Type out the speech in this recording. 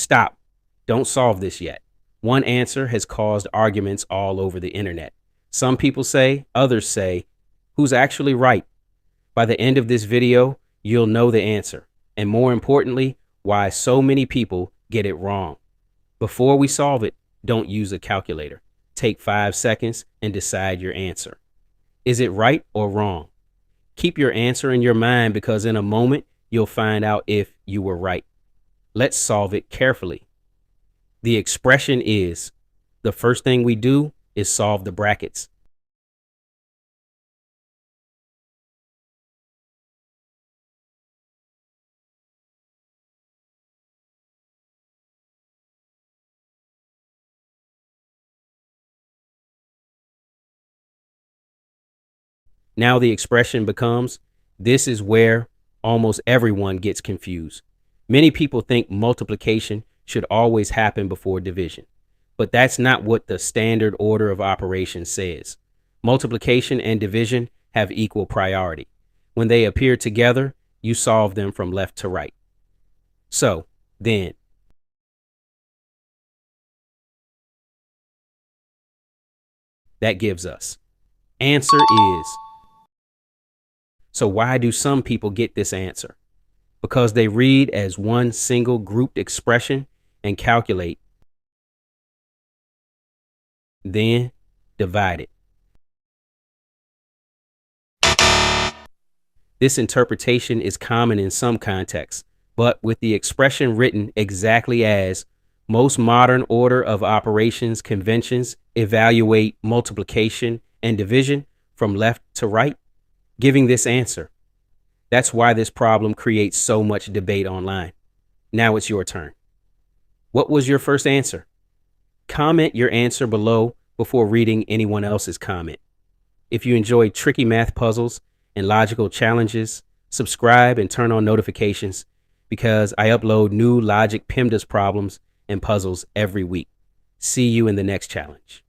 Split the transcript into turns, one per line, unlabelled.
Stop. Don't solve this yet. One answer has caused arguments all over the internet. Some people say, others say, who's actually right? By the end of this video, you'll know the answer, and more importantly, why so many people get it wrong. Before we solve it, don't use a calculator. Take 5 seconds and decide your answer. Is it right or wrong? Keep your answer in your mind because in a moment, you'll find out if you were right. Let's solve it carefully. The expression is, the first thing we do is solve the brackets. Now the expression becomes, this is where almost everyone gets confused. Many people think multiplication should always happen before division, but that's not what the standard order of operations says. Multiplication and division have equal priority. When they appear together, you solve them from left to right. So, then, that gives us. Answer is. So why do some people get this answer? Because they read as one single grouped expression and calculate, then divide it. This interpretation is common in some contexts, but with the expression written exactly as, most modern order of operations conventions evaluate multiplication and division from left to right, giving this answer. That's why this problem creates so much debate online. Now it's your turn. What was your first answer? Comment your answer below before reading anyone else's comment. If you enjoy tricky math puzzles and logical challenges, subscribe and turn on notifications because I upload new logic PEMDAS problems and puzzles every week. See you in the next challenge.